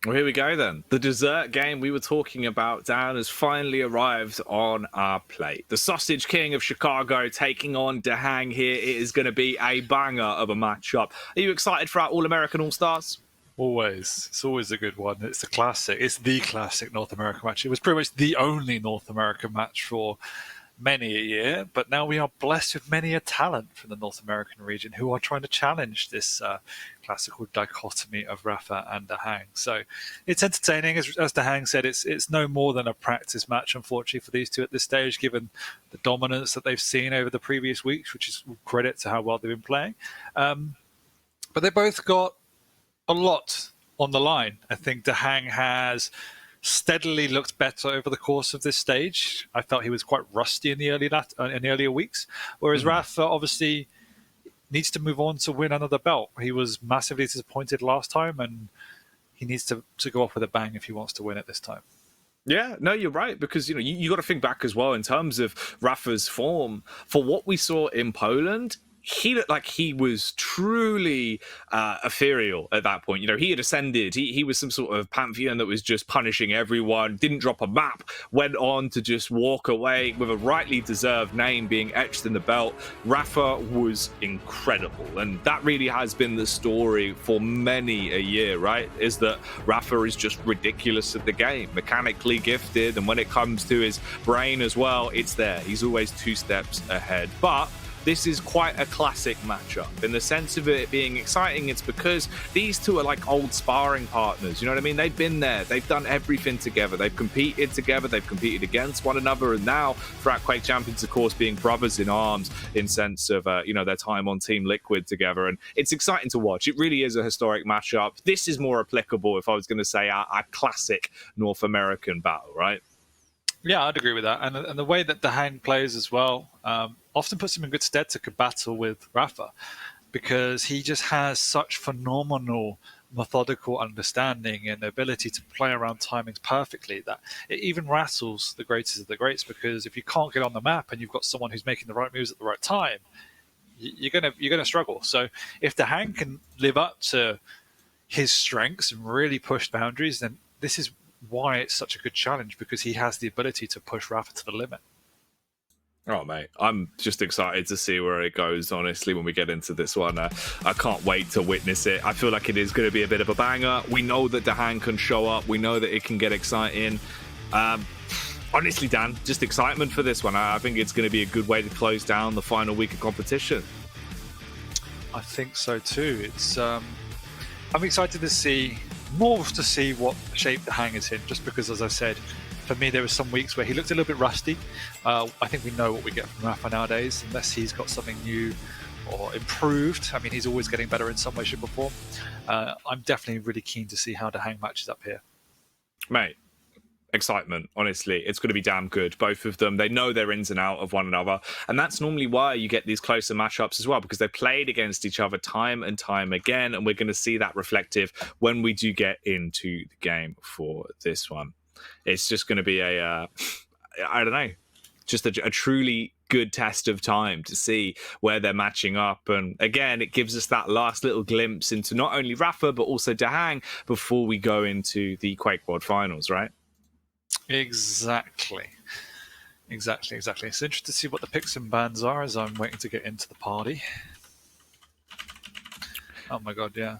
Well, here we go then. The dessert game we were talking about, Dan, has finally arrived on our plate. The Sausage King of Chicago taking on DaHanG here. It is going to be a banger of a matchup. Are you excited for our All-American All-Stars? Always. It's always a good one. It's a classic. It's the classic North American match. It was pretty much the only North American match for many a year, but now we are blessed with many a talent from the North American region who are trying to challenge this classical dichotomy of rapha and DaHanG. So it's entertaining. As DaHanG said, it's no more than a practice match, unfortunately, for these two at this stage, given the dominance that they've seen over the previous weeks, which is credit to how well they've been playing. But they both got a lot on the line. I think DaHanG has steadily looked better over the course of this stage. I felt he was quite rusty in the earlier weeks, whereas rapha obviously needs to move on to win another belt. He was massively disappointed last time, and he needs to go off with a bang if he wants to win it this time. Yeah, no, you're right, because you got to think back as well in terms of Rafa's form. For what we saw in Poland, he looked like he was truly ethereal at that point. He had ascended. He was some sort of pantheon that was just punishing everyone, didn't drop a map, went on to just walk away with a rightly deserved name being etched in the belt. Rapha was incredible. And that really has been the story for many a year, right? Is that Rapha is just ridiculous at the game, mechanically gifted. And when it comes to his brain as well, it's there. He's always 2 steps ahead. But this is quite a classic matchup. In the sense of it being exciting, it's because these two are like old sparring partners. You know what I mean? They've been there. They've done everything together. They've competed together. They've competed against one another. And now, throughout Quake Champions, of course, being brothers in arms in sense of, their time on Team Liquid together. And it's exciting to watch. It really is a historic matchup. This is more applicable, if I was going to say, a classic North American battle, right? Yeah, I'd agree with that. And the way that DaHanG plays as well often puts him in good stead to battle with rapha, because he just has such phenomenal methodical understanding and ability to play around timings perfectly that it even rattles the greatest of the greats, because if you can't get on the map and you've got someone who's making the right moves at the right time, you're gonna struggle. So if DaHanG can live up to his strengths and really push boundaries, then this is why it's such a good challenge, because he has the ability to push rapha to the limit. Oh, mate, I'm just excited to see where it goes, honestly, when we get into this one. I can't wait to witness it. I feel like it is going to be a bit of a banger. We know that DaHanG can show up. We know that it can get exciting. Honestly, Dan, just excitement for this one. I think it's going to be a good way to close down the final week of competition. I think so, too. I'm excited to see what shape DaHanG is in, just because, as I said, for me, there were some weeks where he looked a little bit rusty. I think we know what we get from rapha nowadays, unless he's got something new or improved. I mean, he's always getting better in some way, shape, or form. I'm definitely really keen to see how DaHanG matches up here. Mate, excitement, honestly. It's going to be damn good. Both of them, they know their ins and out of one another. And that's normally why you get these closer matchups as well, because they played against each other time and time again. And we're going to see that reflective when we do get into the game for this one. It's just going to be I don't know, just a truly good test of time to see where they're matching up. And again, it gives us that last little glimpse into not only rapha, but also DaHanG before we go into the Quake World Finals, right? Exactly. It's interesting to see what the picks and bans are as I'm waiting to get into the party. Oh my god, yeah.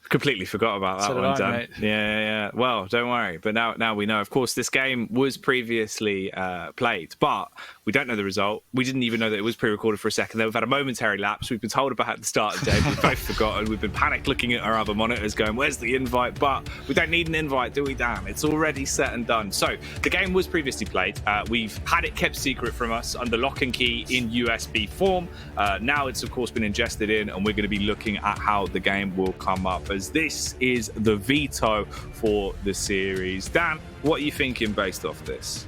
Completely forgot about that one, Dan. Mate. Yeah. Well, don't worry. But now we know. Of course, this game was previously played, but we don't know the result. We didn't even know that it was pre-recorded for a second. Then we've had a momentary lapse. We've been told about it at the start of the day. We've both forgotten. We've been panic looking at our other monitors going, where's the invite? But we don't need an invite, do we, Dan? It's already set and done. So the game was previously played. We've had it kept secret from us under lock and key in USB form. Now it's, of course, been ingested in, and we're going to be looking at how the game will come up, as this is the veto for the series. Dan, what are you thinking based off this?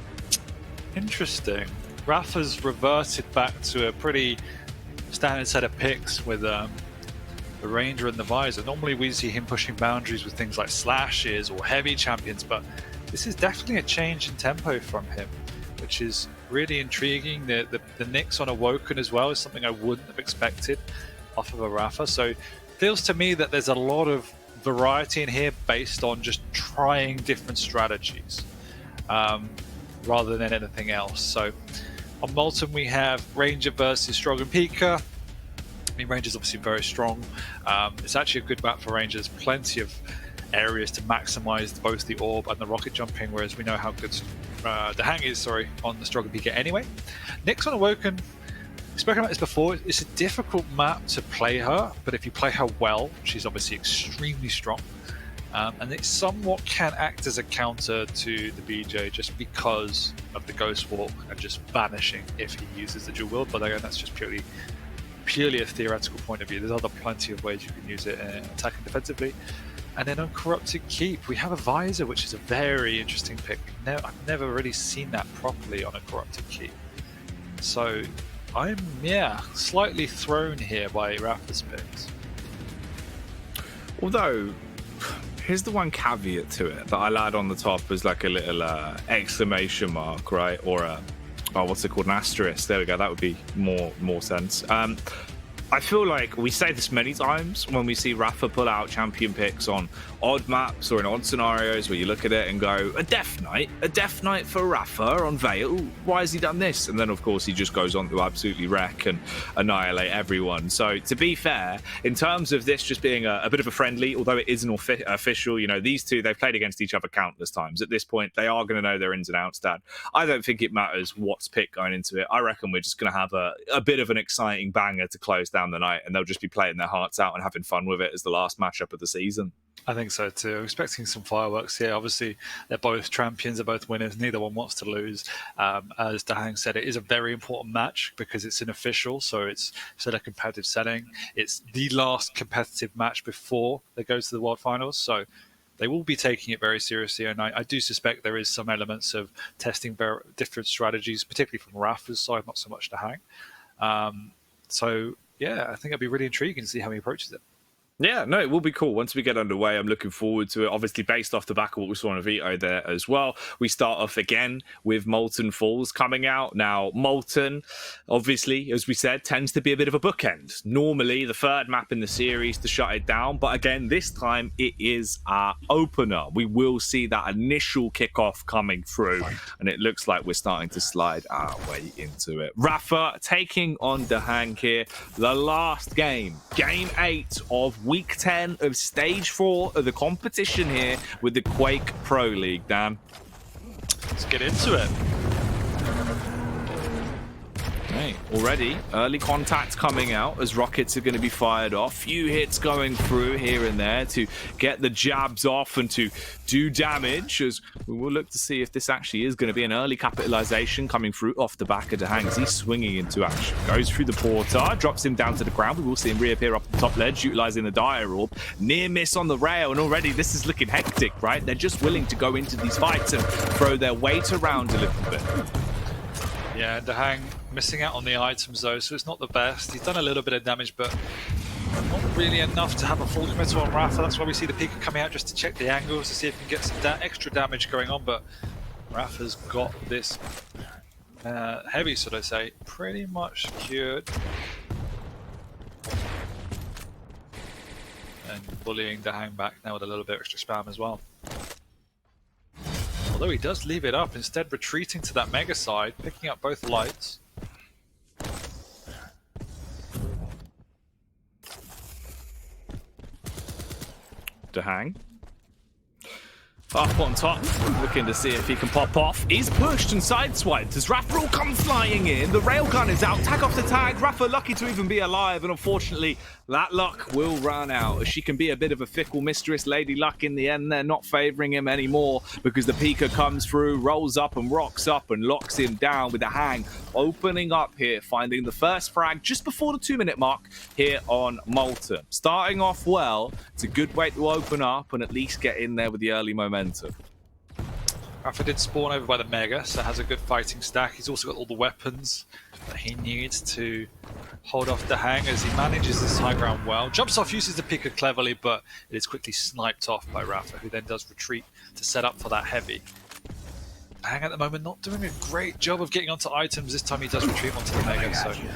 Interesting. rapha's reverted back to a pretty standard set of picks with the Ranger and the Visor. Normally we see him pushing boundaries with things like slashes or heavy champions, but this is definitely a change in tempo from him, which is really intriguing. The Nyx on Awoken as well is something I wouldn't have expected off of a rapha. So it feels to me that there's a lot of variety in here based on just trying different strategies rather than anything else. So on Molten, we have Ranger versus Strong and Pika. I mean, Ranger's obviously very strong. It's actually a good map for Rangers. Plenty of areas to maximize both the orb and the rocket jumping, whereas we know how good DaHanG is, on the Strong and Pika anyway. Nyx on Awoken, we've spoken about this before. It's a difficult map to play her, but if you play her well, she's obviously extremely strong. And it somewhat can act as a counter to the BJ just because of the Ghost Walk and just vanishing if he uses the dual wield. But again, that's just purely a theoretical point of view. There's plenty of ways you can use it attacking defensively. And then on Corrupted Keep, we have a Visor, which is a very interesting pick. I've never really seen that properly on a Corrupted Keep. So I'm, slightly thrown here by rapha's picks. Although, here's the one caveat to it that I'll add on the top as like a little exclamation mark, right? Or a, what's it called? An asterisk. There we go. That would be more sense. I feel like we say this many times when we see rapha pull out champion picks on odd maps or in odd scenarios where you look at it and go, a death knight for rapha on Veil, why has he done this? And then of course he just goes on to absolutely wreck and annihilate everyone. So to be fair, in terms of this just being a bit of a friendly, although it isn't official, these two, they've played against each other countless times. At this point, they are going to know their ins and outs, Dad. I don't think it matters what's picked going into it. I reckon we're just going to have a bit of an exciting banger to close down the night, and they'll just be playing their hearts out and having fun with it as the last matchup of the season. I think so too. I'm expecting some fireworks here. Obviously, they're both champions, they're both winners. Neither one wants to lose. As DaHanG said, it is a very important match because it's an official, so it's in a competitive setting. It's the last competitive match before they go to the World Finals, so they will be taking it very seriously. And I do suspect there is some elements of testing different strategies, particularly from rapha's side, not so much DaHanG. So yeah, I think it'll be really intriguing to see how he approaches it. Yeah, no, it will be cool. Once we get underway, I'm looking forward to it. Obviously, based off the back of what we saw on Vito there as well. We start off again with Molten Falls coming out. Now, Molten, obviously, as we said, tends to be a bit of a bookend. Normally, the third map in the series to shut it down. But again, this time, it is our opener. We will see that initial kickoff coming through. And it looks like we're starting to slide our way into it. rapha taking on DaHanG here. The last game, Game 8 of Week 10 of Stage 4 of the competition here with the Quake Pro League, Dan. Let's get into it. Okay, already early contact coming out as rockets are going to be fired off. Few hits going through here and there to get the jabs off and to do damage, as we will look to see if this actually is going to be an early capitalization coming through off the back of DaHanG as he's swinging into action. Goes through the portal, drops him down to the ground. We will see him reappear up the top ledge, utilizing the dire orb. Near miss on the rail, and already this is looking hectic, right? They're just willing to go into these fights and throw their weight around a little bit. Yeah, DaHanG missing out on the items though, so it's not the best. He's done a little bit of damage, but not really enough to have a full committal on rapha. That's why we see the Pika coming out just to check the angles to see if he can get some extra damage going on, but rapha's got this heavy, should I say, pretty much secured. And bullying DaHanG back now with a little bit of extra spam as well. Although he does leave it up, instead retreating to that mega side, picking up both lights. DaHanG up on top, looking to see if he can pop off. Is pushed and sideswiped as rapha will come flying in. The railgun is out, tag off the tag. rapha lucky to even be alive, and unfortunately that luck will run out as she can be a bit of a fickle mistress. Lady Luck in the end, they're not favoring him anymore because the Pika comes through, rolls up and rocks up and locks him down with DaHanG opening up here, finding the first frag just before the 2-minute mark here on Molten. Starting off well, it's a good way to open up and at least get in there with the early momentum. rapha did spawn over by the Mega, so has a good fighting stack. He's also got all the weapons that he needs to hold off DaHanG as he manages this high ground well. Jumps off, uses the Pika cleverly, but it is quickly sniped off by rapha, who then does retreat to set up for that heavy. DaHanG at the moment not doing a great job of getting onto items. This time he does retreat onto the Mega, so he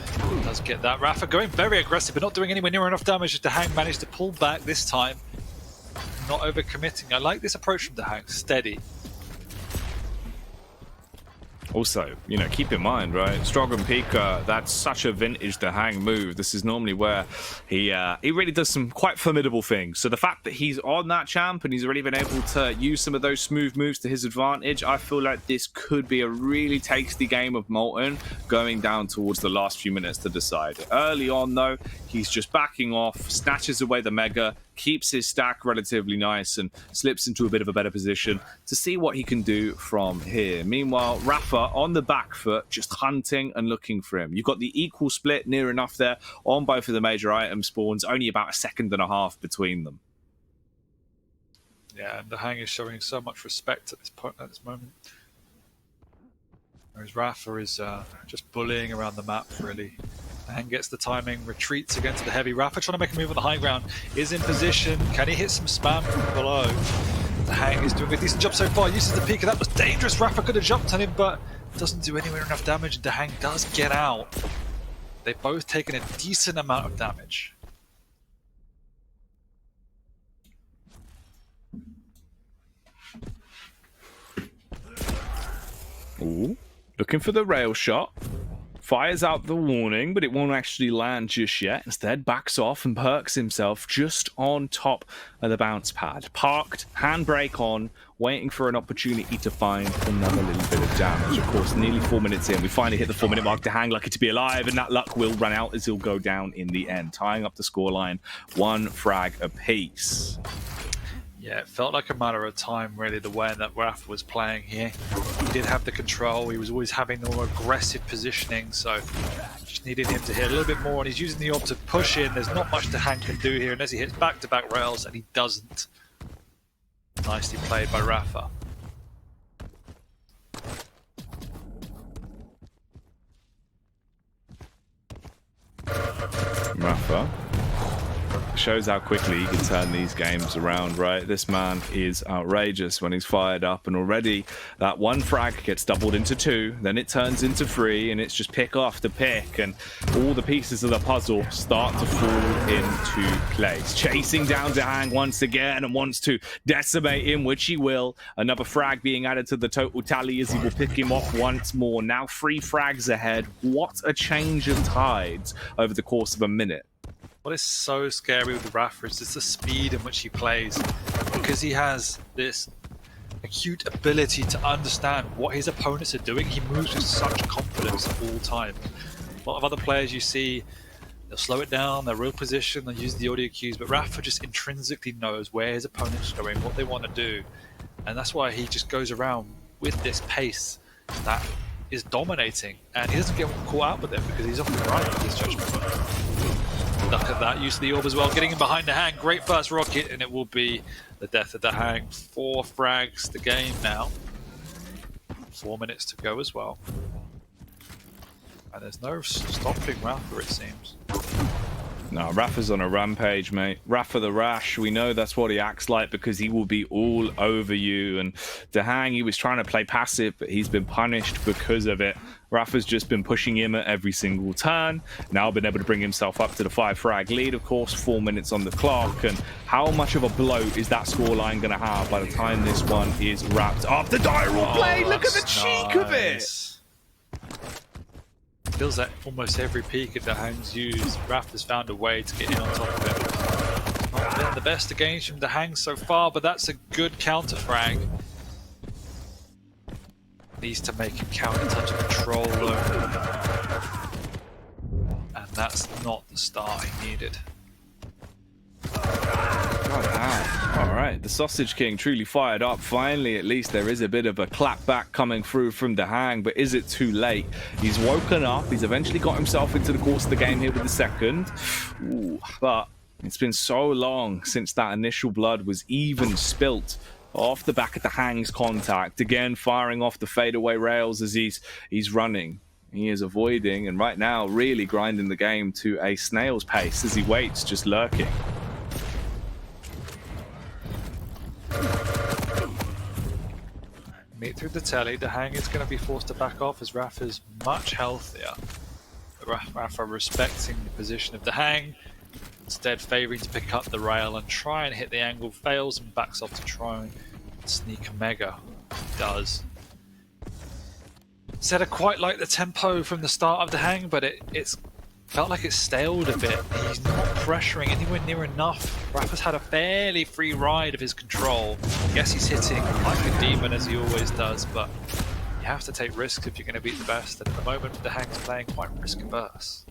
does get that. rapha going very aggressive, but not doing anywhere near enough damage as DaHanG managed to pull back this time. not overcommitting. I like this approach from DaHanG. Steady. Also, you know, keep in mind, right? Strogan Pika, that's such a vintage DaHanG move. This is normally where he really does some quite formidable things. So the fact that he's on that champ and he's already been able to use some of those smooth moves to his advantage, I feel like this could be a really tasty game of Molten going down towards the last few minutes to decide. Early on, though, he's just backing off, snatches away the Mega, keeps his stack relatively nice and slips into a bit of a better position to see what he can do from here. Meanwhile, rapha on the back foot, just hunting and looking for him. You've got the equal split near enough there on both of the major item spawns, only about a second and a half between them. Yeah, and DaHanG is showing so much respect at this moment. Whereas rapha is just bullying around the map, really. DaHanG gets the timing, retreats against the heavy. rapha trying to make a move on the high ground, is in position. Can he hit some spam from below? DaHanG is doing a decent job so far, uses the peek, and that was dangerous. rapha could have jumped on him, but doesn't do anywhere enough damage, and DaHanG does get out. They've both taken a decent amount of damage. Ooh, looking for the rail shot. Fires out the warning, but it won't actually land just yet. Instead, backs off and perks himself just on top of the bounce pad. Parked, handbrake on, waiting for an opportunity to find another little bit of damage. Of course, nearly 4 minutes in, we finally hit the 4-minute mark. DaHanG lucky to be alive, and that luck will run out as he'll go down in the end, tying up the scoreline, 1 frag apiece. Yeah, it felt like a matter of time, really, the way that rapha was playing here. He did have the control, he was always having the more aggressive positioning, so just needed him to hit a little bit more, and he's using the orb to push in. There's not much DaHanG can do here unless he hits back-to-back rails, and he doesn't. Nicely played by rapha. rapha shows how quickly he can turn these games around, right? This man is outrageous when he's fired up, and already that 1 frag gets doubled into 2, then it turns into 3, and it's just pick after pick, and all the pieces of the puzzle start to fall into place. Chasing down DaHanG once again and wants to decimate him, which he will. Another frag being added to the total tally as he will pick him off once more. Now 3 frags ahead. What a change of tides over the course of a minute. What is so scary with rapha is just the speed in which he plays, because he has this acute ability to understand what his opponents are doing. He moves with such confidence at all times. A lot of other players you see, they'll slow it down, their real position, they'll use the audio cues, but rapha just intrinsically knows where his opponent's going, what they want to do, and that's why he just goes around with this pace that is dominating, and he doesn't get caught out with it because he's often right with his judgment. Look at that, use of the orb as well, getting him behind DaHanG. Great first rocket, and it will be the death of DaHanG. 4 frags the game now. 4 minutes to go as well. And there's no stopping rapha, it seems. No, rapha's on a rampage, mate. rapha the Rash, we know that's what he acts like because he will be all over you. And DaHanG, he was trying to play passive, but he's been punished because of it. rapha's just been pushing him at every single turn. Now been able to bring himself up to the 5 frag lead, of course, 4 minutes on the clock. And how much of a blow is that scoreline going to have by the time this one is wrapped up? The diral blade, look at the cheek of it! Feels like almost every peak that DaHanG's used, rapha's found a way to get in on top of it. Not been the best against from DaHanG so far, but that's a good counter frag. Needs to make him counter touch of control though. And that's not the start he needed. Alright, the Sausage King truly fired up. Finally, at least there is a bit of a clapback coming through from DaHanG, but is it too late? He's woken up, he's eventually got himself into the course of the game here with the second. Ooh, but it's been so long since that initial blood was even spilt off the back of DaHanG's contact. Again, firing off the fadeaway rails as he's running. He is avoiding, and right now really grinding the game to a snail's pace as he waits, just lurking. Meet through the telly, DaHanG is going to be forced to back off as rapha's much healthier. rapha respecting the position of DaHanG, instead favouring to pick up the rail and try and hit the angle, fails and backs off to try and sneak a mega. Does. Said I quite like the tempo from the start of DaHanG, but it's felt like it staled a bit. He's not pressuring anywhere near enough. rapha's had a fairly free ride of his control. I guess he's hitting like a demon as he always does, but you have to take risks if you're going to beat the best, and at the moment DaHanG's playing quite risk averse.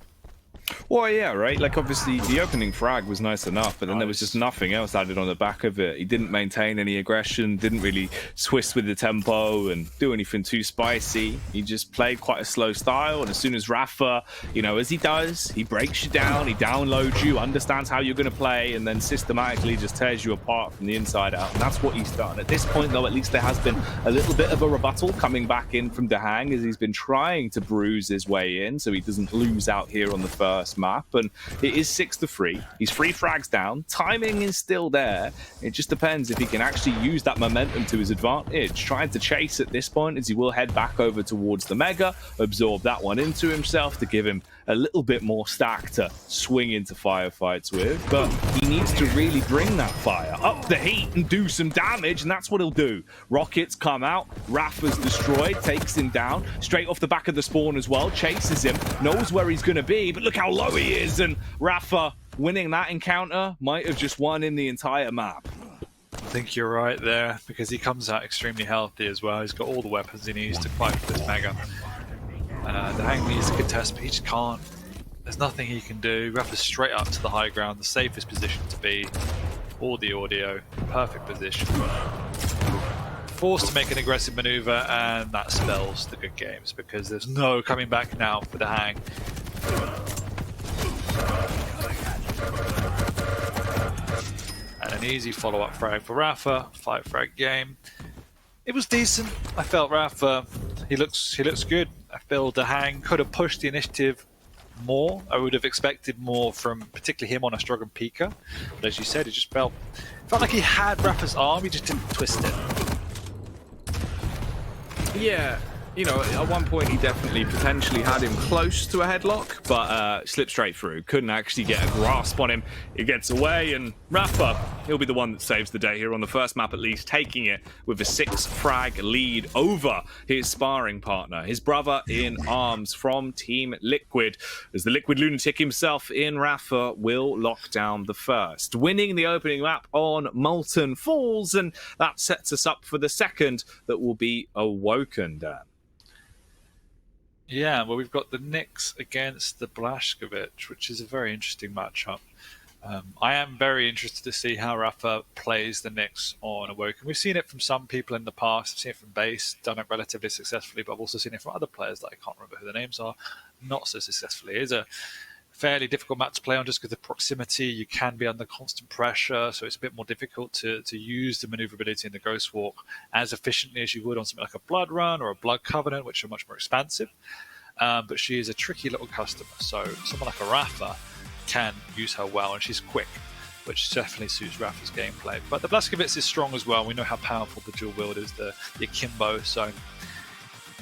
Well, yeah, right? Like, obviously, the opening frag was nice enough, but then there was just nothing else added on the back of it. He didn't maintain any aggression, didn't really twist with the tempo and do anything too spicy. He just played quite a slow style, and as soon as rapha, you know, as he does, he breaks you down, he downloads you, understands how you're going to play, and then systematically just tears you apart from the inside out. And that's what he's done. At this point, though, at least there has been a little bit of a rebuttal coming back in from DaHanG as he's been trying to bruise his way in so he doesn't lose out here on the first map, and it is 6-3. He's 3 frags down. Timing is still there. It just depends if he can actually use that momentum to his advantage. Trying to chase at this point as he will head back over towards the mega, absorb that one into himself to give him a little bit more stack to swing into firefights with, but he needs to really bring that fire up the heat and do some damage, and that's what he'll do. Rockets come out, rapha's destroyed, takes him down, straight off the back of the spawn as well, chases him, knows where he's going to be, but look how low he is, and rapha winning that encounter might have just won in the entire map. I think you're right there, because he comes out extremely healthy as well. He's got all the weapons he needs to fight for this mega. DaHanG needs to contest, but he just can't. There's nothing he can do. rapha's straight up to the high ground, the safest position to be. All the audio, perfect position. Forced to make an aggressive maneuver, and that spells the good games, because there's no coming back now for DaHanG. And an easy follow-up frag for rapha, 5 frag game. It was decent. I felt rapha, he looks good. I feel DaHanG could have pushed the initiative more. I would have expected more from particularly him on a strong Pika. But as you said, it just felt like he had rapha's arm, he just didn't twist it. Yeah, you know, at one point he definitely potentially had him close to a headlock, but slipped straight through. Couldn't actually get a grasp on him. He gets away, and rapha, he'll be the one that saves the day here on the first map at least, taking it with a 6 frag lead over his sparring partner, his brother in arms from Team Liquid, as the Liquid lunatic himself in rapha will lock down the first, winning the opening map on Molten Falls, and that sets us up for the second that will be Awoken, Dan. Yeah, well, we've got the Nyx against the Blazkowicz, which is a very interesting matchup. I am very interested to see how rapha plays the Nyx on Awoken. We've seen it from some people in the past. I've seen it from Base, done it relatively successfully, but I've also seen it from other players that I can't remember who the names are, not so successfully. It is a fairly difficult map to play on just because of the proximity. You can be under constant pressure, so it's a bit more difficult to use the maneuverability in the Ghost Walk as efficiently as you would on something like a Blood Run or a Blood Covenant, which are much more expansive. But she is a tricky little customer, so someone like a rapha can use her well, and she's quick, which definitely suits rapha's gameplay. But the Blazkowicz is strong as well. We know how powerful the dual wield is, the akimbo, so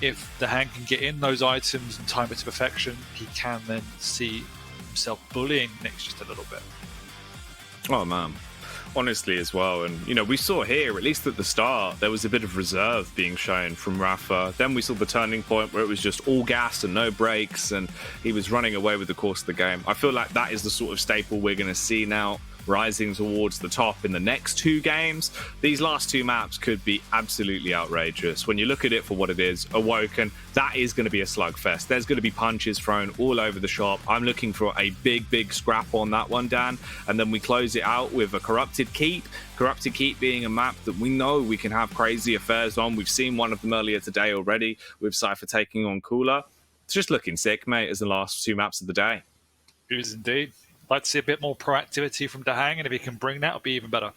if DaHanG can get in those items and time it to perfection, he can then see himself bullying Nyx just a little bit. Oh man, honestly as well. And you know, we saw here, at least at the start, there was a bit of reserve being shown from rapha. Then we saw the turning point where it was just all gas and no brakes, and he was running away with the course of the game. I feel like that is the sort of staple we're going to see now, rising towards the top in the next 2 games. These last 2 maps could be absolutely outrageous. When you look at it for what it is, Awoken, that is going to be a slugfest. There's going to be punches thrown all over the shop. I'm looking for a big scrap on that one, Dan. And then we close it out with a Corrupted Keep. Corrupted Keep being a map that we know we can have crazy affairs on. We've seen one of them earlier today already with Cypher taking on Cooler. It's just looking sick, mate, as the last 2 maps of the day. It is indeed. I'd like to see a bit more proactivity from DaHanG, and if he can bring that, it'll be even better.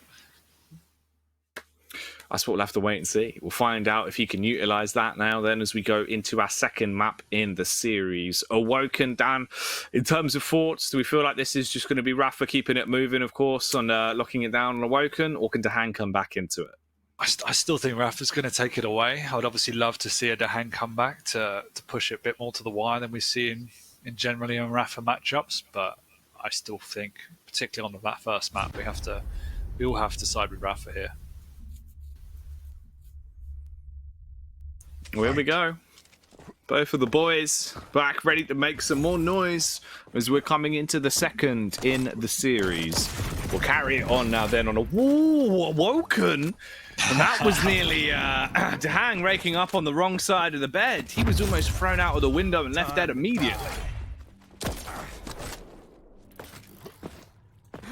That's what we'll have to wait and see. We'll find out if he can utilize that now then as we go into our second map in the series. Awoken, Dan, in terms of thoughts, do we feel like this is just going to be rapha keeping it moving, of course, on locking it down on Awoken, or can DaHanG come back into it? I still think rapha's going to take it away. I would obviously love to see a DaHanG come back to push it a bit more to the wire than we see in generally on rapha matchups, but I still think particularly on that first map. We all have to side with rapha here. Well, here we go. Both of the boys back ready to make some more noise as we're coming into the second in the series. We'll carry it on now then on a Woken. And that was nearly DaHanG raking up on the wrong side of the bed. He was almost thrown out of the window and left dead immediately.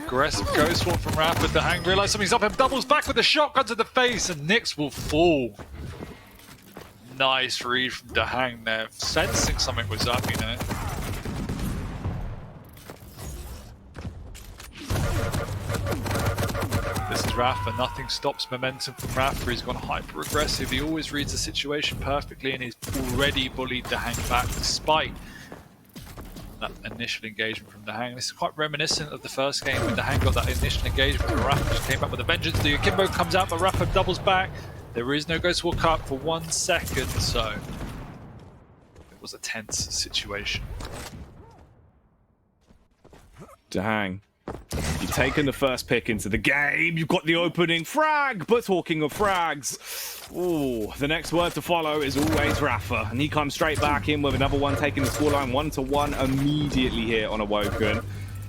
Aggressive ghost swap from rapha. DaHanG realizes something's up and doubles back with a shotgun to the face, and Nyx will fall. Nice read from DaHanG there, sensing something was up, you know. This is rapha. Nothing stops momentum from rapha. He's gone hyper aggressive. He always reads the situation perfectly, and he's already bullied DaHanG back despite that initial engagement from DaHanG. This is quite reminiscent of the first game when DaHanG got that initial engagement and rapha just came back with a vengeance. The akimbo comes out, but rapha doubles back. There is no Ghost Walk up for 1 second, so it was a tense situation. DaHanG, you've taken the first pick into the game. You've got the opening frag, but talking of frags, ooh, the next word to follow is always rapha, and he comes straight back in with another one, taking the scoreline 1-1 immediately here on Awoken.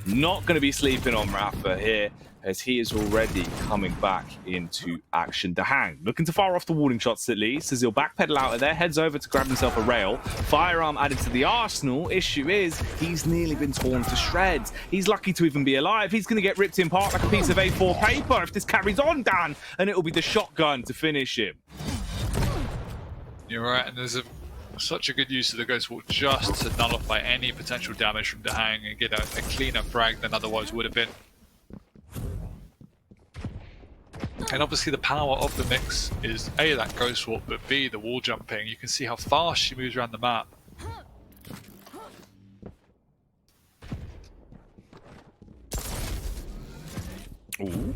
Not going to be sleeping on rapha here, as he is already coming back into action. DaHanG looking to fire off the warning shots at least, as he'll backpedal out of there, heads over to grab himself a rail. Firearm added to the arsenal. Issue is, he's nearly been torn to shreds. He's lucky to even be alive. He's going to get ripped in part like a piece of A4 paper if this carries on, Dan, and it'll be the shotgun to finish him. You're right, and there's such a good use of the Ghost Walk just to nullify any potential damage from DaHanG and get a cleaner frag than otherwise would have been. And obviously the power of the mix is A, that Ghost Walk, but B, the wall jumping. You can see how fast she moves around the map. Ooh.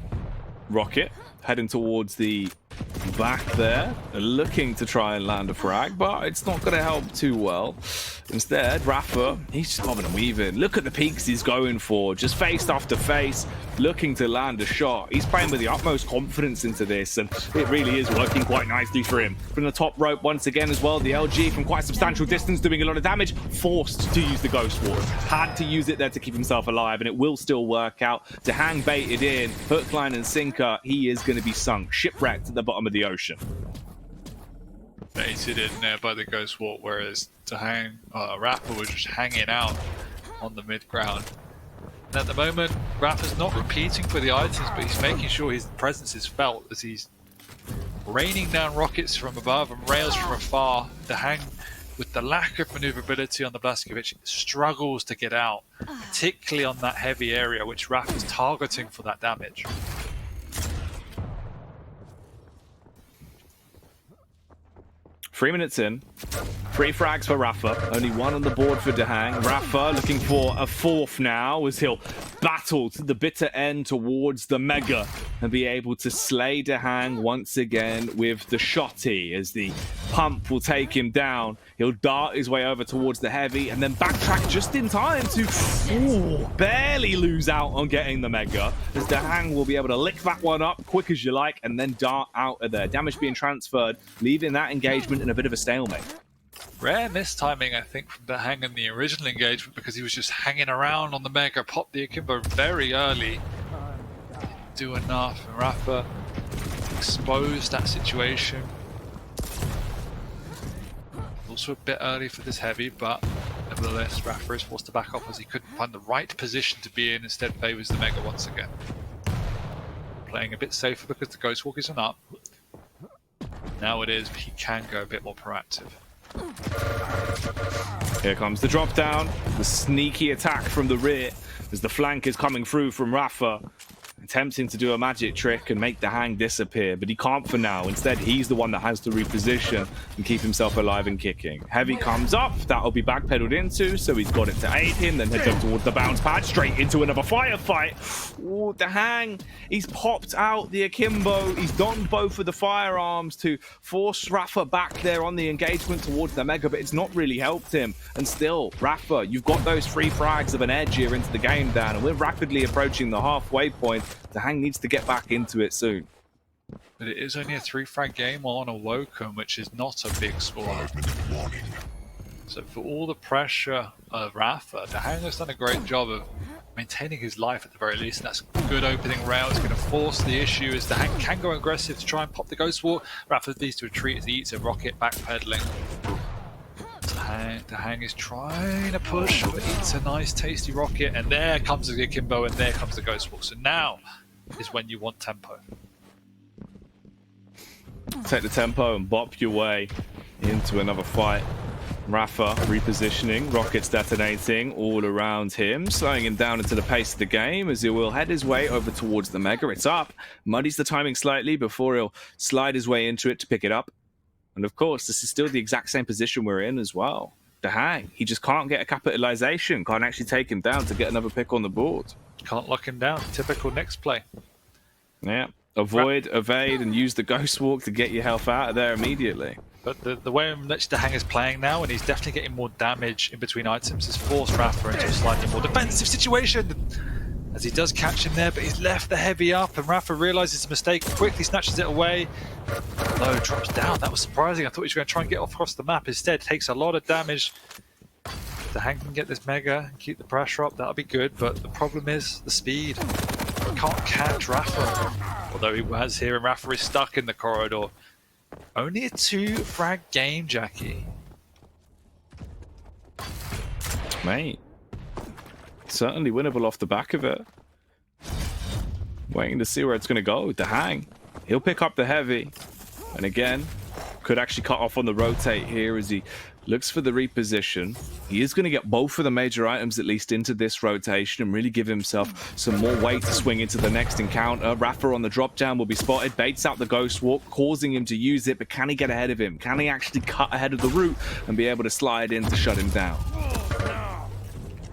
Rocket heading towards the back there, looking to try and land a frag, but it's not going to help too well. Instead, rapha, he's just bobbing and weaving. Look at the peaks he's going for, just face after face, looking to land a shot. He's playing with the utmost confidence into this, and it really is working quite nicely for him. From the top rope once again as well, the LG from quite a substantial distance doing a lot of damage, forced to use the Ghost Walk. Had to use it there to keep himself alive, and it will still work out. DaHanG baited in, hook, line, and sinker. He is going to be sunk, shipwrecked at the bottom of the ocean. Baited in there by the Ghost Walk, whereas DaHanG, rapha was just hanging out on the mid-ground. And at the moment, rapha's not repeating for the items, but he's making sure his presence is felt as he's raining down rockets from above and rails from afar. DaHanG, with the lack of maneuverability on the Blazkowicz, struggles to get out, particularly on that heavy area, which rapha's targeting for that damage. Three minutes in, 3 frags for rapha, only 1 on the board for DaHanG. Rapha looking for a 4th now as he'll battle to the bitter end towards the mega and be able to slay DaHanG once again with the shotty as the pump will take him down. He'll dart his way over towards the heavy and then backtrack just in time to barely lose out on getting the mega, as DaHanG will be able to lick that one up quick as you like and then dart out of there. Damage being transferred, leaving that engagement in a bit of a stalemate. Rare mistiming, I think, from DaHanG in the original engagement, because he was just hanging around on the mega, popped the akimbo very early. Didn't do enough, and rapha exposed that situation. Also a bit early for this heavy, but nevertheless, rapha is forced to back off as he couldn't find the right position to be in, instead favours the mega once again. Playing a bit safer because the Ghost Walk isn't up. Now it is, but he can go a bit more proactive. Here comes the drop down, the sneaky attack from the rear as the flank is coming through from rapha. attempting to do a magic trick and make DaHanG disappear, but he can't for now. Instead, he's the one that has to reposition and keep himself alive and kicking. Heavy comes up, that'll be backpedaled into, so he's got it to aid him, then heads up towards the bounce pad, straight into another firefight. Ooh, DaHanG, he's popped out the akimbo, he's donned both of the firearms to force rapha back there on the engagement towards the Mega, but it's not really helped him. And still, rapha, you've got those 3 frags of an edge here into the game, Dan, and we're rapidly approaching the halfway point. DaHanG needs to get back into it soon. But it is only a 3-frag game on Awoken, which is not a big score. 5-minute warning. So for all the pressure of rapha, DaHanG has done a great job of maintaining his life at the very least, and that's a good opening rail. It's going to force the issue as DaHanG can go aggressive to try and pop the Ghost Walk. rapha needs to retreat as he eats a rocket, backpedaling. DaHanG is trying to push, but eats a nice tasty rocket, and there comes the akimbo, and there comes the Ghost Walk. So now is when you want tempo. Take the tempo and bop your way into another fight. rapha repositioning, rockets detonating all around him, slowing him down into the pace of the game as he will head his way over towards the Mega. It's up, muddies the timing slightly before he'll slide his way into it to pick it up. And of course, this is still the exact same position we're in as well. DaHanG, he just can't get a capitalization, can't actually take him down to get another pick on the board. Can't lock him down. Typical next play. Yeah, avoid, evade, and use the Ghost Walk to get your health out of there immediately. But the way in which DaHanG is playing now, and he's definitely getting more damage in between items, has forced rapha into a slightly more defensive situation. As he does catch him there, but he's left the heavy up, and rapha realizes his mistake, quickly snatches it away. Low drops down. That was surprising. I thought he was going to try and get off across the map. Instead, takes a lot of damage. DaHanG can get this Mega and keep the pressure up. That'll be good, but the problem is the speed. He can't catch rapha. Although he has here, and rapha is stuck in the corridor. Only a 2-frag game, Jackie. Mate, certainly winnable off the back of it. Waiting to see where it's going to go. DaHanG, he'll pick up the heavy. And again, could actually cut off on the rotate here as he looks for the reposition. He is going to get both of the major items at least into this rotation and really give himself some more weight to swing into the next encounter. rapha on the drop down will be spotted, baits out the Ghost Walk, causing him to use it, but can he get ahead of him? Can he actually cut ahead of the route and be able to slide in to shut him down?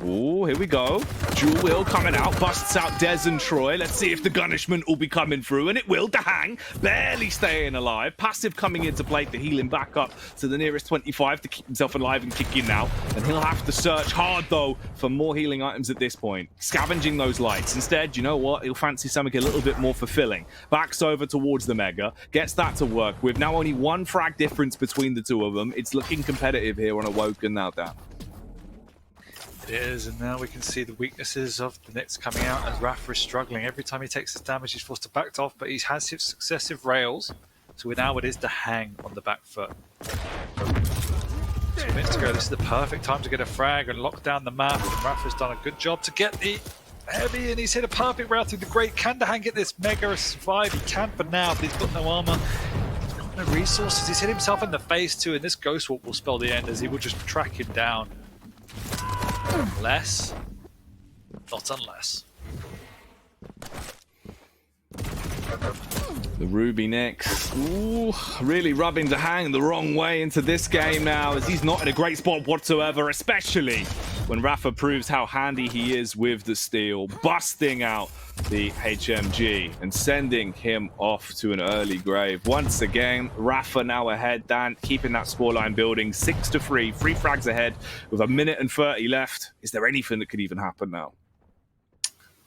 Ooh, here we go. Dual wheel coming out, busts out Dez and Troy. Let's see if the Gunishment will be coming through, and it will. DaHanG barely staying alive. Passive coming into play to heal him back up to the nearest 25 to keep himself alive and kicking now. And he'll have to search hard, though, for more healing items at this point. Scavenging those lights. Instead, you know what? He'll fancy something a little bit more fulfilling. Backs over towards the Mega, gets that to work with. Now only 1 frag difference between the two of them. It's looking competitive here on Awoken now, Dan. It is, and now we can see the weaknesses of the Knicks coming out as rapha is struggling. Every time he takes this damage, he's forced to back off, but he has his successive rails. So now it is DaHanG on the back foot. 2 minutes to go. This is the perfect time to get a frag and lock down the map. And rapha's done a good job to get the heavy, and he's hit a perfect route through the Great. Can DaHanG get this Mega survive? He can for now, but he's got no armor. He's got no resources. He's hit himself in the face too, and this Ghost Walk will spell the end as he will just track him down. Unless, not unless. The Ruby Knicks, ooh, really rubbing DaHanG the wrong way into this game now, as he's not in a great spot whatsoever, especially when rapha proves how handy he is with the steel, busting out the HMG and sending him off to an early grave. Once again, rapha now ahead, Dan, keeping that scoreline building, 6-3, 3 frags ahead with 1 minute and 30 left. Is there anything that could even happen now?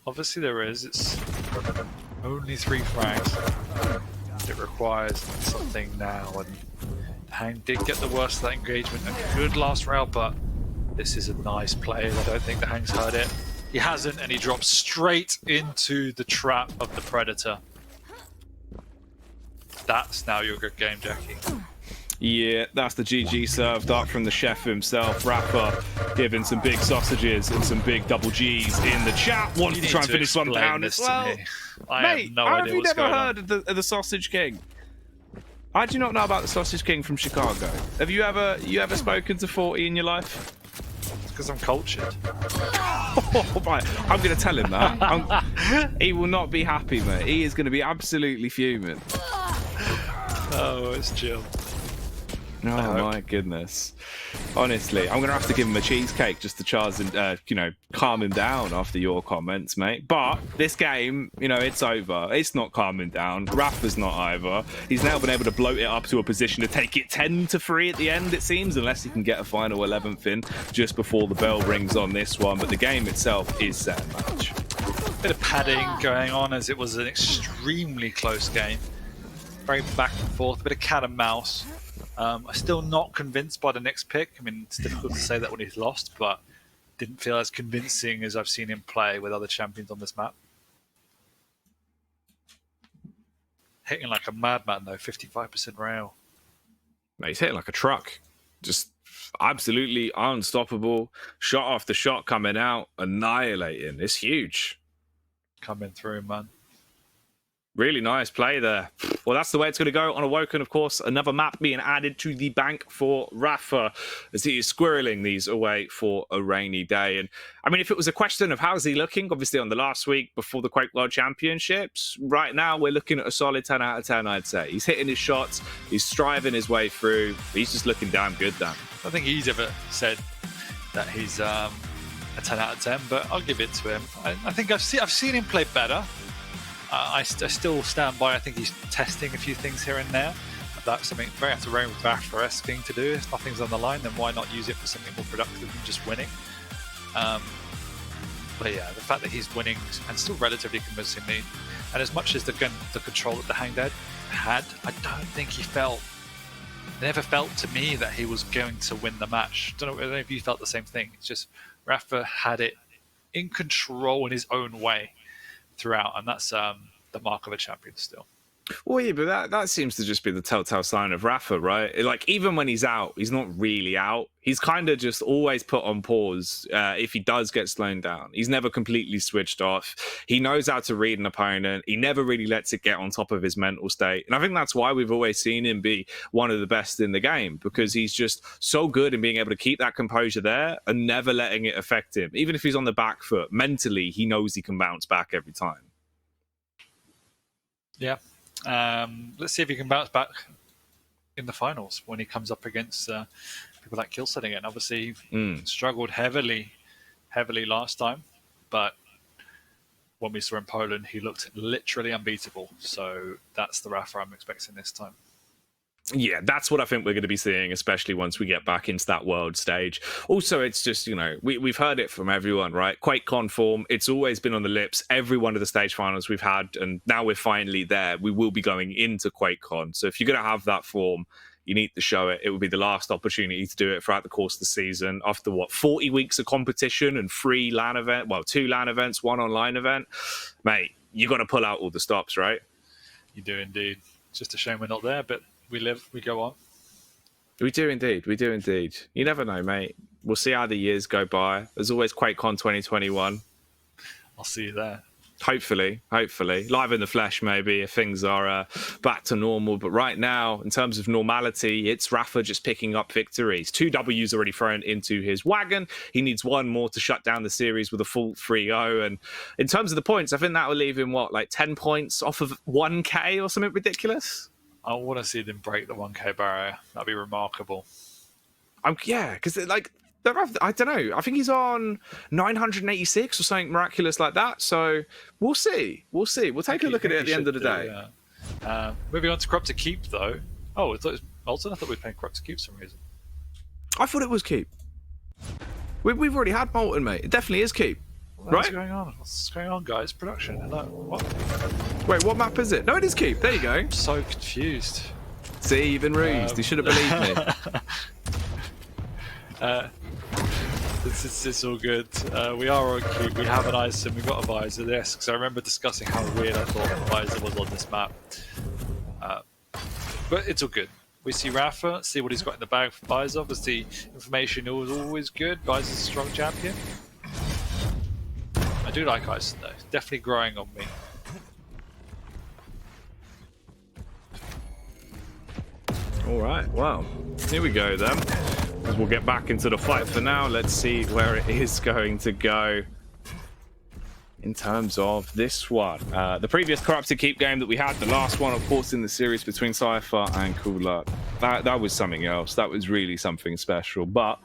Obviously there is. It's only 3 frags. It requires something now, and DaHanG did get the worst of that engagement. A good last round, but this is a nice play. I don't think DaHanG's heard it. He hasn't, and he drops straight into the trap of the Predator. That's now your good game, Jackie. Yeah, that's the GG served up from the chef himself. rapha giving some big sausages and some big double Gs in the chat. Wants to try and finish one down as well. I have no idea what's going on. Have you never heard of the Sausage King? How do you not know about the Sausage King from Chicago? Have you ever spoken to 40 in your life? It's because I'm cultured. Oh, right. I'm going to tell him that. He will not be happy, mate. He is going to be absolutely fuming. Oh, it's chill. Oh my goodness. Honestly, I'm going to have to give him a cheesecake just to charge and, calm him down after your comments, mate. But this game, it's over. It's not calming down. Rapha's not either. He's now been able to bloat it up to a position to take it 10-3 at the end, it seems, unless he can get a final 11th in just before the bell rings on this one. But the game itself is set and match. Bit of padding going on as it was an extremely close game. Very back and forth, a bit of cat and mouse. I'm still not convinced by the next pick. I mean, it's difficult to say that when he's lost, but didn't feel as convincing as I've seen him play with other champions on this map. Hitting like a madman, though, 55% rail. Mate, he's hitting like a truck. Just absolutely unstoppable. Shot after shot coming out, annihilating. It's huge. Coming through, man. Really nice play there. Well, that's the way it's going to go on Awoken, of course. Another map being added to the bank for Rapha as he is squirreling these away for a rainy day. And I mean, if it was a question of how's he looking, obviously on the last week before the Quake World Championships, right now we're looking at a solid 10 out of 10, I'd say. He's hitting his shots. He's striving his way through. He's just looking damn good, Dan. I don't think he's ever said that he's a 10 out of 10, but I'll give it to him. I think I've seen him play better. I still stand by. I think he's testing a few things here and there. That's something very Rapha-esque thing to do. If nothing's on the line, then why not use it for something more productive than just winning? But yeah, the fact that he's winning and still relatively convincingly, and as much as the control that DaHanG had, I don't think he never felt to me that he was going to win the match. I don't know if you felt the same thing. It's just Rapha had it in control in his own way throughout, and that's the mark of a champion still. Well, yeah, but that seems to just be the telltale sign of Rapha, right? Like, even when he's out, he's not really out. He's kind of just always put on pause if he does get slowed down. He's never completely switched off. He knows how to read an opponent. He never really lets it get on top of his mental state. And I think that's why we've always seen him be one of the best in the game, because he's just so good in being able to keep that composure there and never letting it affect him. Even if he's on the back foot, mentally, he knows he can bounce back every time. Yeah. Let's see if he can bounce back in the finals when he comes up against people like Killset again. Obviously, he struggled heavily last time, but when we saw in Poland, he looked literally unbeatable. So that's the Rapha I'm expecting this time. Yeah, that's what I think we're going to be seeing, especially once we get back into that world stage. Also, it's just, we've heard it from everyone, right? QuakeCon form, it's always been on the lips. Every one of the stage finals we've had, and now we're finally there. We will be going into QuakeCon. So if you're going to have that form, you need to show it. It will be the last opportunity to do it throughout the course of the season. After 40 weeks of competition and 3 LAN events, 2 LAN events, 1 online event, mate, you got to pull out all the stops, right? You do indeed. It's just a shame we're not there, but we live, we go on. We do indeed. You never know, mate. We'll see how the years go by. There's always QuakeCon 2021. I'll see you there. Hopefully. Live in the flesh, maybe, if things are back to normal. But right now, in terms of normality, it's Rapha just picking up victories. 2 W's already thrown into his wagon. He needs 1 more to shut down the series with a full 3-0. And in terms of the points, I think that will leave him, 10 points off of 1K or something ridiculous? I want to see them break the 1K barrier. That'd be remarkable. Yeah, because I don't know. I think he's on 986 or something miraculous like that. So we'll see. We'll take a look at it at the end of the day. Yeah. Moving on to Corrupt to Keep, though. Oh, I thought it was Molten. I thought we were playing Corrupt to Keep for some reason. I thought it was Keep. We've already had Molten, mate. It definitely is Keep. Right? What's going on? What's going on, guys? Production. Hello. What? Wait, what map is it? No, it is Keep. There you go. I'm so confused. See, you've been rused. You should have believed me. It's all good. We are on Keep. We have an ISIM. We've got a visor. Yes, because I remember discussing how weird I thought the visor was on this map. But it's all good. We see Rapha, see what he's got in the bag for visor. Obviously, information is always good. Visor's a strong champion. I do like Ison though. Definitely growing on me. Alright, well, here we go then. As we'll get back into the fight for now. Let's see where it is going to go. in terms of this one. The previous Corrupted Keep game that we had, the last one, of course, in the series between Cypher and Cool Luck, that was something else. That was really something special. But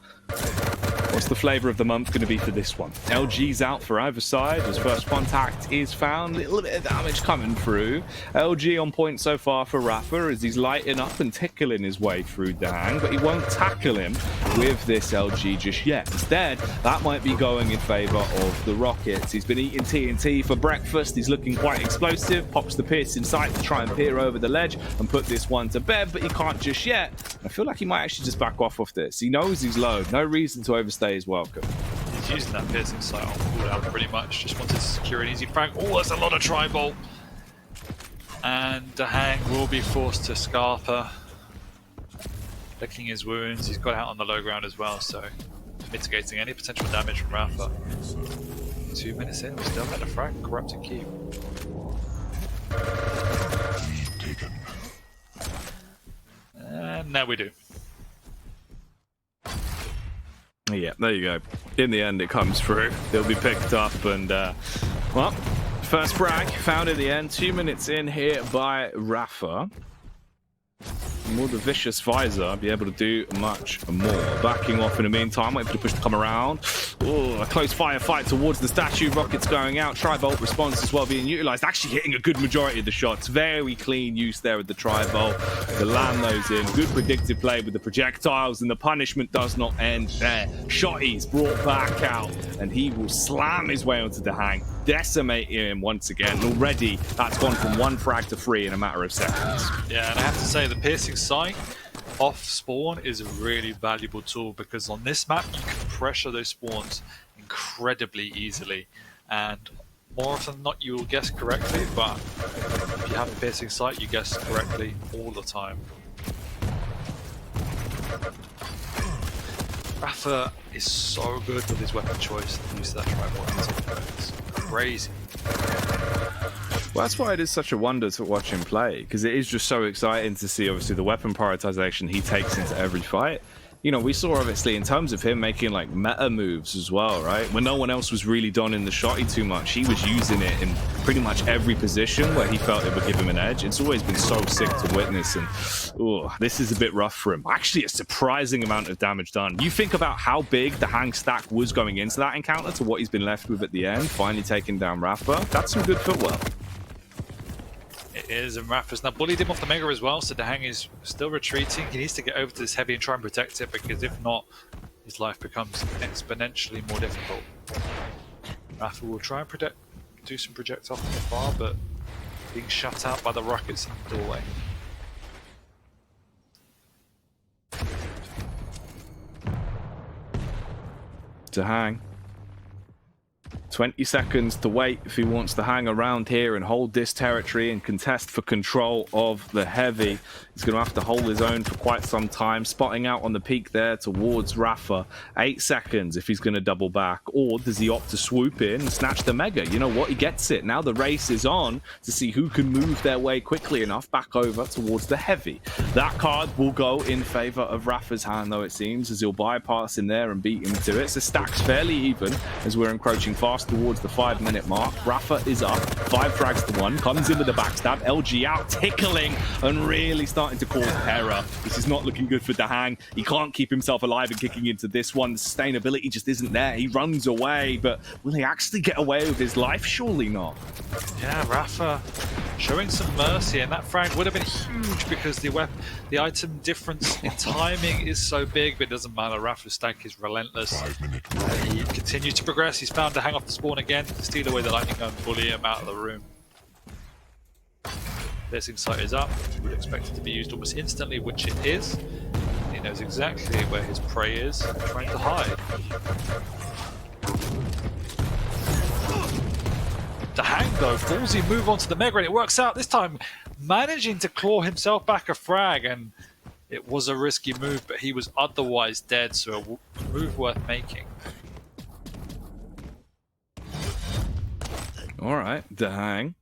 what's the flavor of the month going to be for this one? LG's out for either side as first contact is found. A little bit of damage coming through. LG on point so far for rapha as he's lighting up and tickling his way through DaHanG, but he won't tackle him with this LG just yet. Instead, that might be going in favor of the Rockets. He's been eating TNT for breakfast. He's looking quite explosive. Pops the piercing sight to try and peer over the ledge and put this one to bed, but he can't just yet. I feel like he might actually just back off this. He knows he's low. No reason to overstay his welcome. He's using that piercing sight on cooldown pretty much. Just wanted to secure an easy frag. Oh, there's a lot of tri-bolt. And DaHanG will be forced to Scarper. Licking his wounds. He's got out on the low ground as well, so mitigating any potential damage from rapha. 2 minutes in, we still had a frag. Corrupted Keep. And now we do. Yeah, there you go. In the end, it comes through. They'll be picked up and, well, first frag found in the end. 2 minutes in here by rapha. Will the vicious visor be able to do much more? Backing off in the meantime, waiting for the push to come around. Oh, a close firefight towards the statue. Rockets going out. Tri-bolt response as well being utilized. Actually hitting a good majority of the shots. Very clean use there with the tri-bolt to land those in. Good predictive play with the projectiles, and the punishment does not end there. Shotty's brought back out, and he will slam his way onto DaHanG, decimate him once again. Already, that's gone from 1 frag to 3 in a matter of seconds. Yeah, and I have to say, the piercing sight off spawn is a really valuable tool, because on this map you can pressure those spawns incredibly easily, and more often than not you will guess correctly, but if you have a piercing sight you guess correctly all the time. rapha is so good with his weapon choice. The use of that tri-bolt is crazy. Well, that's why it is such a wonder to watch him play, because it is just so exciting to see, obviously, the weapon prioritization he takes into every fight. You know, we saw, obviously, in terms of him making, like, meta moves as well, right? When no one else was really donning the shotty too much, he was using it in pretty much every position where he felt it would give him an edge. It's always been so sick to witness, and this is a bit rough for him. Actually, a surprising amount of damage done. You think about how big the DaHanG stack was going into that encounter to what he's been left with at the end, finally taking down rapha. That's some good footwork. It is, and rapha's now bullied him off the Mega as well, so DaHanG is still retreating. He needs to get over to this heavy and try and protect it, because if not, his life becomes exponentially more difficult. rapha will try and do some projectiles from afar, but being shut out by the rockets in the doorway. DaHanG. 20 seconds to wait if he wants to hang around here and hold this territory and contest for control of the heavy. He's going to have to hold his own for quite some time, spotting out on the peak there towards rapha. 8 seconds if he's going to double back, or does he opt to swoop in and snatch the Mega? You know what? He gets it. Now the race is on to see who can move their way quickly enough back over towards the heavy. That card will go in favor of rapha's hand, though, it seems, as he'll bypass in there and beat him to it. So stack's fairly even as we're encroaching fast towards the 5-minute mark. rapha is up, 5 frags to 1, comes in with a backstab. LG out, tickling and really starting to cause terror. This is not looking good for DaHanG. He can't keep himself alive and kicking into this one. The sustainability just isn't there. He runs away, but will he actually get away with his life? Surely not. Yeah, rapha showing some mercy, and that frag would have been huge because the item difference in timing is so big, but it doesn't matter. rapha's stack is relentless. He continues to progress. He's found DaHanG off the spawn again, steal away the lightning gun, bully him out of the room. Piercing sight is up. You would expect it to be used almost instantly, which it is. He knows exactly where his prey is, trying to hide. DaHanG, though, ballsy move onto the Mega, and it works out this time, managing to claw himself back a frag, and it was a risky move, but he was otherwise dead, so a move worth making. All right, DaHanG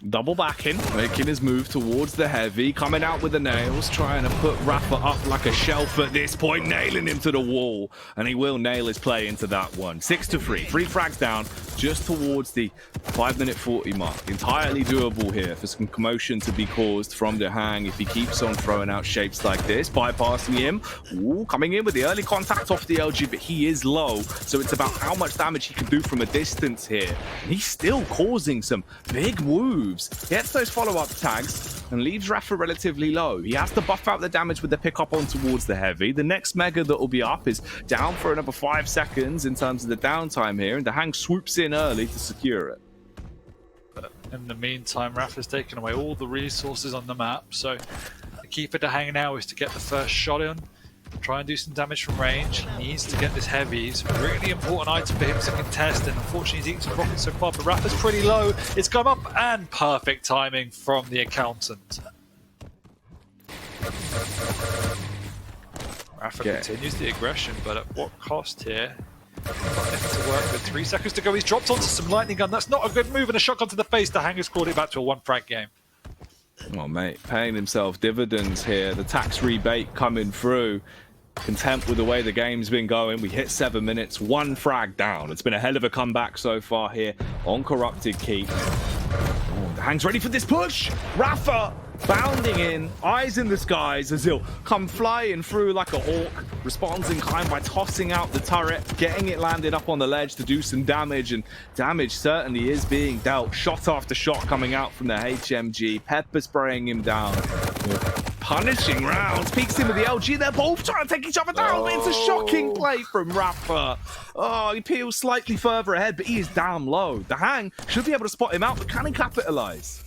Double backing, making his move towards the heavy, coming out with the nails, trying to put rapha up like a shelf at this point, nailing him to the wall, and he will nail his play into that one. 6-3, 3 frags down, just towards the 5-minute 40 mark. Entirely doable here for some commotion to be caused from DaHanG if he keeps on throwing out shapes like this, bypassing him. Ooh, coming in with the early contact off the LG, but he is low, so it's about how much damage he can do from a distance here. And he's still causing some big moves. Gets those follow-up tags and leaves rapha relatively low. He has to buff out the damage with the pickup on towards the heavy. The next mega that will be up is down for another 5 seconds in terms of the downtime here, and DaHanG swoops in early to secure it. But in the meantime, rapha's taken away all the resources on the map, so the key for DaHanG now is to get the first shot in, try and do some damage from range. He needs to get this heavy. It's a really important item for him to contest, and unfortunately he's eaten some rockets so far, but rapha's pretty low. It's come up, and perfect timing from the accountant. rapha continues the aggression, but at what cost here? Got nothing to work with. 3 seconds to go. He's dropped onto some lightning gun. That's not a good move, and a shotgun to the face. DaHanG has called it back to a 1-frag game. Oh, mate, paying himself dividends here. The tax rebate coming through. Content with the way the game's been going. We hit 7 minutes, 1 frag down. It's been a hell of a comeback so far here on Corrupted Keep. Oh, DaHanG's ready for this push. rapha bounding in, eyes in the skies as he'll come flying through like a hawk. Responds in kind by tossing out the turret, getting it landed up on the ledge to do some damage, and damage certainly is being dealt. Shot after shot coming out from the HMG, pepper spraying him down. Punishing rounds, peeks in with the LG. They're both trying to take each other down. It's a shocking play from rapha. Oh, he peels slightly further ahead, but he is damn low. DaHanG should be able to spot him out, but can he capitalize?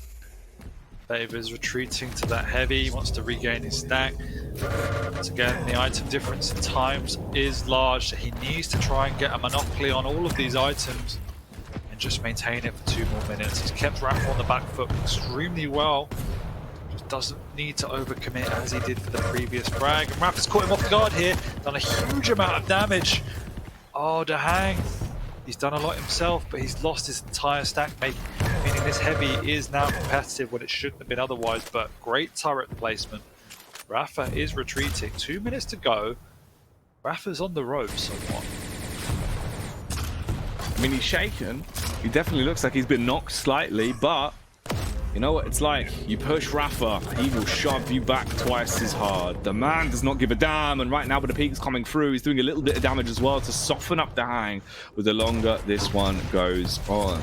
Favors retreating to that heavy, wants to regain his stack. Once again, the item difference in times is large, so he needs to try and get a monopoly on all of these items and just maintain it for 2 more minutes. He's kept rapha on the back foot extremely well. Just doesn't need to overcommit as he did for the previous frag. And rapha's caught him off guard here, done a huge amount of damage. Oh, DaHanG, he's done a lot himself, but he's lost his entire stack, meaning this heavy is now competitive when it shouldn't have been otherwise, but great turret placement. rapha is retreating. 2 minutes to go. rapha's on the ropes somewhat. I mean, he's shaken. He definitely looks like he's been knocked slightly, but you know what it's like. You push rapha, he will shove you back twice as hard. The man does not give a damn, and right now with the peaks coming through, he's doing a little bit of damage as well to soften up DaHanG with the longer this one goes on.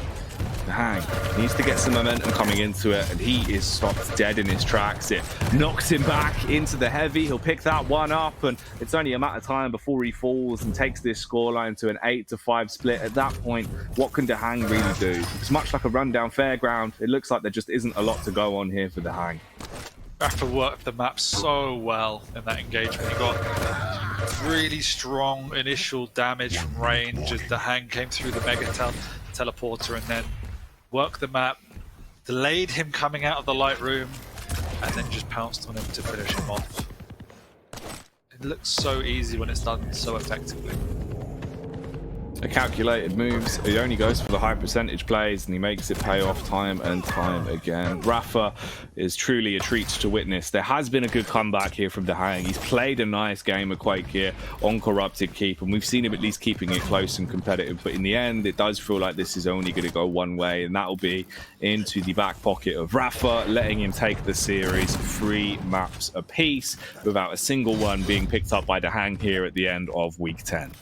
DaHanG needs to get some momentum coming into it, and he is stopped dead in his tracks. It knocks him back into the heavy. He'll pick that one up, and it's only a matter of time before he falls and takes this scoreline to an 8-5 split. At that point, what can DaHanG really do? It's much like a rundown fairground. It looks like there just isn't a lot to go on here for DaHanG. rapha worked the map so well in that engagement. He got really strong initial damage from range as DaHanG came through the mega teleporter and then worked the map, delayed him coming out of the light room, and then just pounced on him to finish him off. It looks so easy when it's done so effectively. A calculated moves. He only goes for the high percentage plays, and he makes it pay off time and time again. rapha is truly a treat to witness. There has been a good comeback here from DaHanG. He's played a nice game of Quake here on Corrupted Keep, and we've seen him at least keeping it close and competitive. But in the end, it does feel like this is only going to go one way, and that will be into the back pocket of rapha, letting him take the series 3 maps apiece without a single one being picked up by DaHanG here at the end of week 10.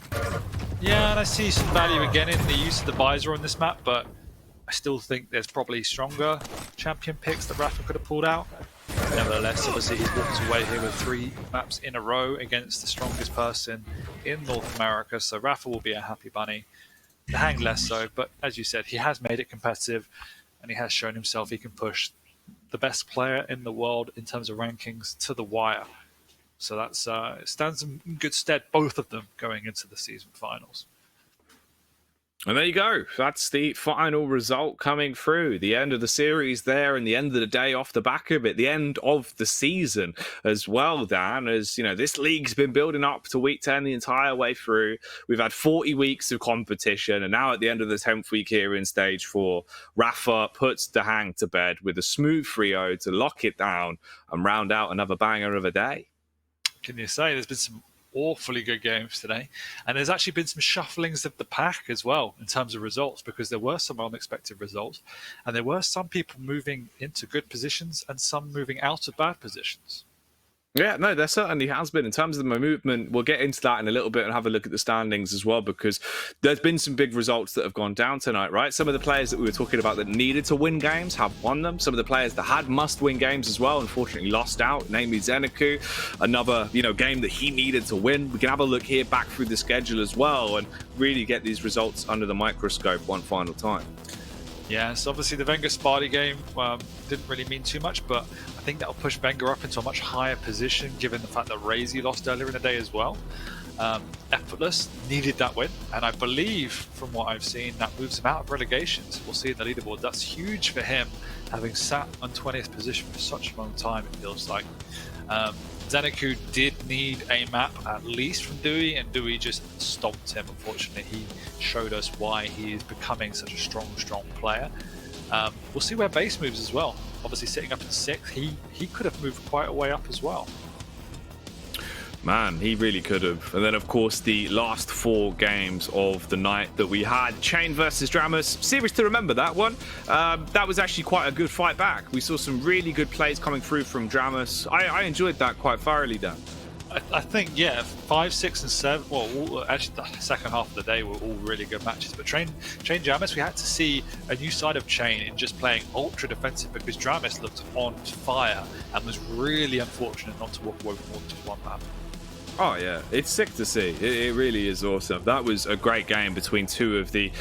Yeah, and I see some value again in the use of the visor on this map, but I still think there's probably stronger champion picks that rapha could have pulled out. Nevertheless, obviously he's walked away here with 3 maps in a row against the strongest person in North America, so rapha will be a happy bunny. DaHanG less so, but as you said, he has made it competitive, and he has shown himself he can push the best player in the world in terms of rankings to the wire. So that's it stands in good stead, both of them, going into the season finals. And there you go. That's the final result coming through. The end of the series there, and the end of the day off the back of it. The end of the season as well, Dan. As you know, this league's been building up to week 10 the entire way through. We've had 40 weeks of competition, and now at the end of the 10th week here in stage 4, rapha puts DaHanG to bed with a smooth 3-0 to lock it down and round out another banger of a day. Can you say there's been some awfully good games today, and there's actually been some shufflings of the pack as well in terms of results, because there were some unexpected results, and there were some people moving into good positions and some moving out of bad positions. Yeah, no, there certainly has been. In terms of the movement, we'll get into that in a little bit and have a look at the standings as well, because there's been some big results that have gone down tonight, right? Some of the players that we were talking about that needed to win games have won them. Some of the players that had must-win games as well, unfortunately lost out, namely Zeneku, another game that he needed to win. We can have a look here back through the schedule as well and really get these results under the microscope one final time. Yeah, so obviously the Wenger-Sparty game didn't really mean too much, but I think that'll push Wenger up into a much higher position, given the fact that Razy lost earlier in the day as well. Effortless needed that win, and I believe, from what I've seen, that moves him out of relegation. So we'll see in the leaderboard. That's huge for him, having sat on 20th position for such a long time, it feels like. Zeneku did need a map at least from Dewey, and Dewey just stomped him. Unfortunately, he showed us why he is becoming such a strong player. We'll see where base moves as well. Obviously, sitting up in 6th, he could have moved quite a way up as well. Man, he really could have. And then, of course, the last 4 games of the night that we had. Chain versus Dramus. Series to remember that one. That was actually quite a good fight back. We saw some really good plays coming through from Dramus. I enjoyed that quite thoroughly, Dan. I think, yeah, 5, 6, and 7. Well, actually, the second half of the day were all really good matches. But Chain Dramus, we had to see a new side of Chain in just playing ultra defensive, because Dramus looked on fire and was really unfortunate not to walk away with more than just one map. Oh, yeah. It's sick to see. It really is awesome. That was a great game between 2 of the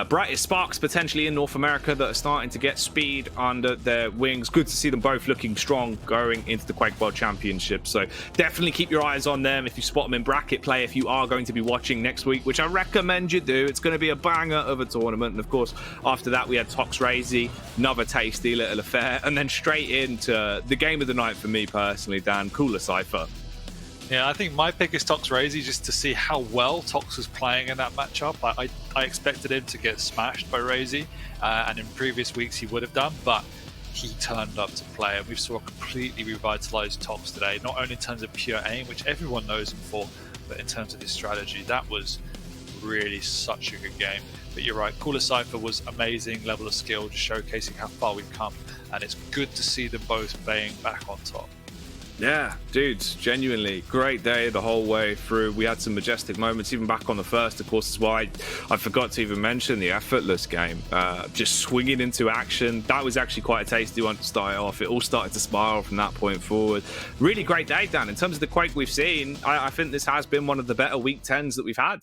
brightest sparks potentially in North America that are starting to get speed under their wings. Good to see them both looking strong going into the Quake World Championship. So definitely keep your eyes on them if you spot them in bracket play, if you are going to be watching next week, which I recommend you do. It's going to be a banger of a tournament. And of course, after that, we had Tox Razy, another tasty little affair. And then straight into the game of the night for me personally, Dan, Cooler Cypher. Yeah, I think my pick is Tox Razy, just to see how well Tox was playing in that matchup. I expected him to get smashed by Razy, and in previous weeks he would have done, but he turned up to play, and we saw a completely revitalized Tox today, not only in terms of pure aim, which everyone knows him for, but in terms of his strategy. That was really such a good game. But you're right, Cooler Cypher was amazing level of skill, just showcasing how far we've come, and it's good to see them both playing back on top. Yeah, dudes, genuinely great day the whole way through. We had some majestic moments, even back on the first, of course, as well. I forgot to even mention the Effortless game. Just swinging into action. That was actually quite a tasty one to start off. It all started to spiral from that point forward. Really great day, Dan. In terms of the Quake we've seen, I think this has been one of the better week 10s that we've had.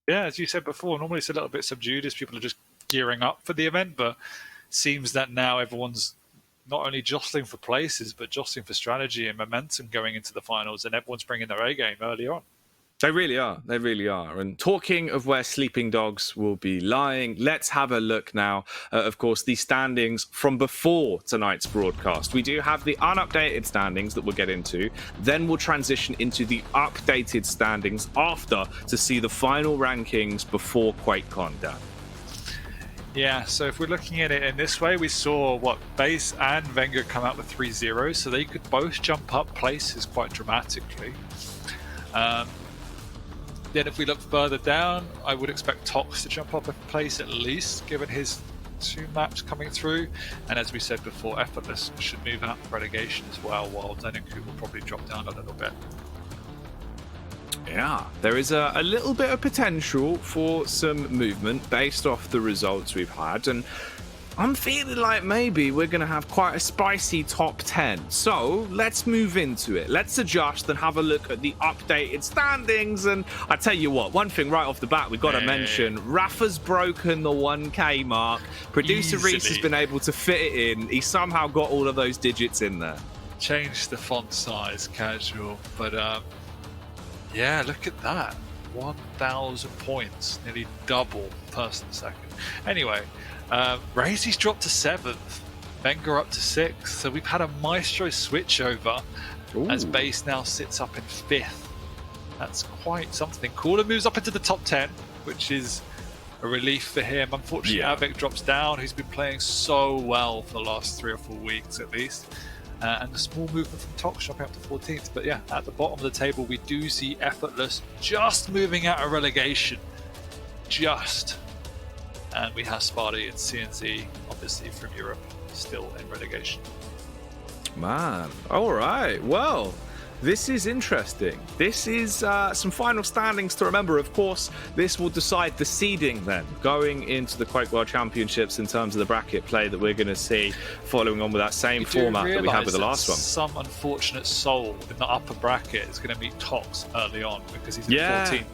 Yeah, as you said before, normally it's a little bit subdued as people are just gearing up for the event, but it seems that now everyone's not only jostling for places, but jostling for strategy and momentum going into the finals, and everyone's bringing their A game early on. They really are. They really are. And talking of where sleeping dogs will be lying, let's have a look now at, of course, the standings from before tonight's broadcast. We do have the unupdated standings that we'll get into. Then we'll transition into the updated standings after to see the final rankings before QuakeCon, Dan. Yeah, so if we're looking at it in this way, we saw Base and Wenger come out with 3 zeros, so they could both jump up places quite dramatically. Then if we look further down, I would expect Tox to jump up a place at least, given his 2 maps coming through. And as we said before, Effortless should move out of relegation as well, while Zeneku will probably drop down a little bit. Yeah, there is a little bit of potential for some movement based off the results we've had, and I'm feeling like maybe we're going to have quite a spicy top 10. So let's move into it. Let's adjust and have a look at the updated standings. And I tell you what, one thing right off the bat we've got to mention, rapha's broken the 1K mark. Producer Reese has been able to fit it in. He somehow got all of those digits in there. Changed the font size, casual, but yeah, look at that. 1,000 points, nearly double person second. Anyway, Razy's dropped to 7th, Wenger up to 6th, so we've had a Maestro switchover as Base now sits up in 5th. That's quite something. Cooler moves up into the top 10, which is a relief for him. Unfortunately, Avec drops down, who's been playing so well for the last 3 or 4 weeks at least. And a small movement from Tox dropping up to 14th. But yeah, at the bottom of the table, we do see Effortless just moving out of relegation. Just. And we have Sparty and CNZ, obviously from Europe, still in relegation. Man, all right. Well, this is interesting. This is some final standings to remember. Of course, this will decide the seeding then, going into the Quake World Championships in terms of the bracket play that we're going to see, following on with that same format that we had with the last one. Some unfortunate soul in the upper bracket is going to meet Tox early on because he's in 14th,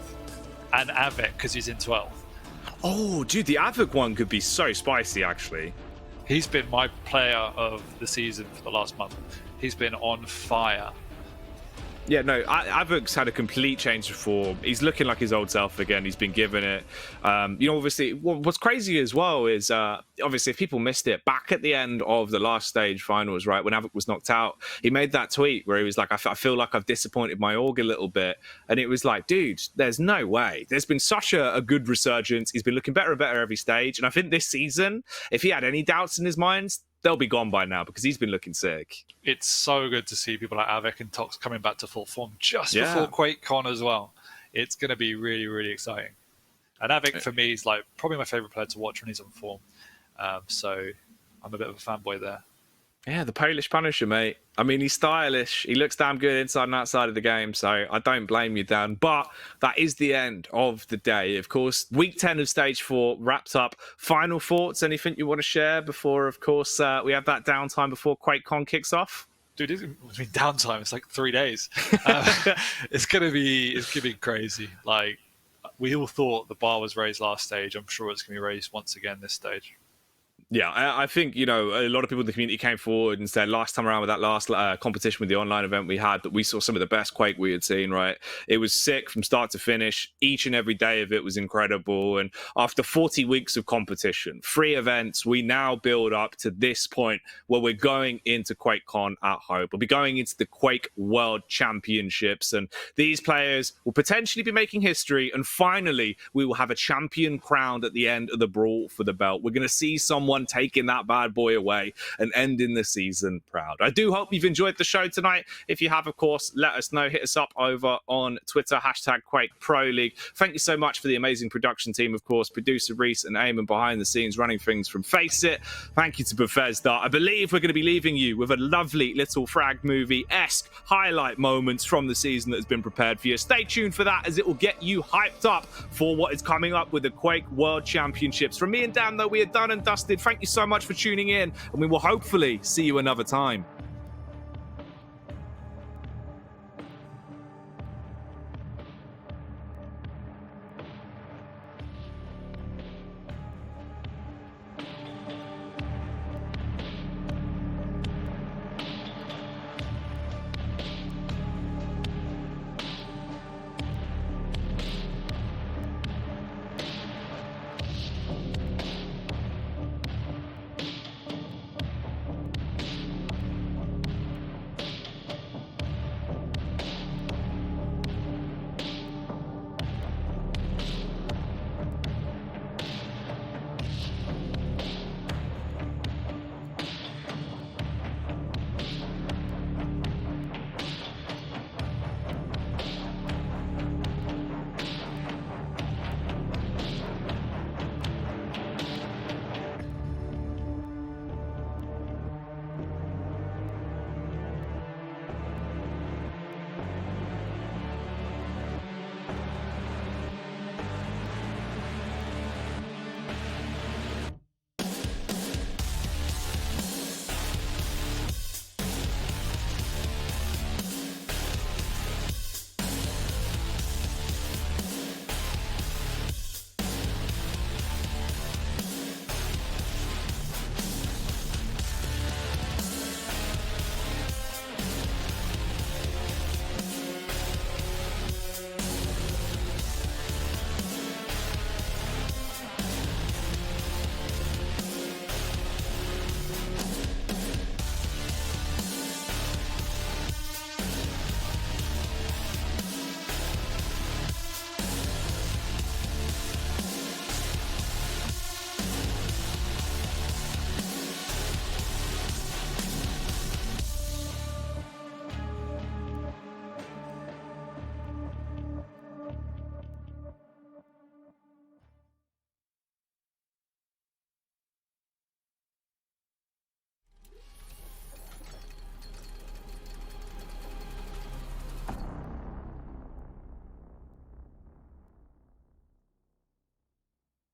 and Avec because he's in 12th. Oh, dude, the Avec one could be so spicy, actually. He's been my player of the season for the last month. He's been on fire. Yeah, no, Avoc's had a complete change of form. He's looking like his old self again. He's been given it. Obviously, what's crazy as well is, obviously, if people missed it, back at the end of the last stage finals, right, when Avoc was knocked out, he made that tweet where he was like, I feel like I've disappointed my org a little bit. And it was like, dude, there's no way. There's been such a good resurgence. He's been looking better and better every stage. And I think this season, if he had any doubts in his mind, they'll be gone by now because he's been looking sick. It's so good to see people like Avec and Tox coming back to full form just before QuakeCon as well. It's going to be really, really exciting. And Avec, for me, is like probably my favorite player to watch when he's on form. So I'm a bit of a fanboy there. Yeah, the Polish Punisher, mate. I mean, he's stylish. He looks damn good inside and outside of the game, so I don't blame you, Dan. But that is the end of the day. Of course, week 10 of Stage 4 wrapped up. Final thoughts? Anything you want to share before, of course, we have that downtime before QuakeCon kicks off? Dude, downtime. It's like 3 days. It's gonna be crazy. Like, we all thought the bar was raised last stage. I'm sure it's gonna be raised once again this stage. Yeah, I think, a lot of people in the community came forward and said last time around with that last competition with the online event we had, that we saw some of the best Quake we had seen, right? It was sick from start to finish. Each and every day of it was incredible. And after 40 weeks of competition, 3 events, we now build up to this point where we're going into QuakeCon at home. We'll be going into the Quake World Championships. And these players will potentially be making history. And finally, we will have a champion crowned at the end of the brawl for the belt. We're going to see someone taking that bad boy away and ending the season proud. I do hope you've enjoyed the show tonight. If you have, of course, let us know. Hit us up over on Twitter, #QuakeProLeague. Thank you so much for the amazing production team, of course, producer Reese and Eamon behind the scenes running things from Face It. Thank you to Bethesda. I believe we're going to be leaving you with a lovely little frag movie-esque highlight moments from the season that has been prepared for you. Stay tuned for that, as it will get you hyped up for what is coming up with the Quake World Championships. From me and Dan, though, we are done and dusted. Thank you so much for tuning in, and we will hopefully see you another time.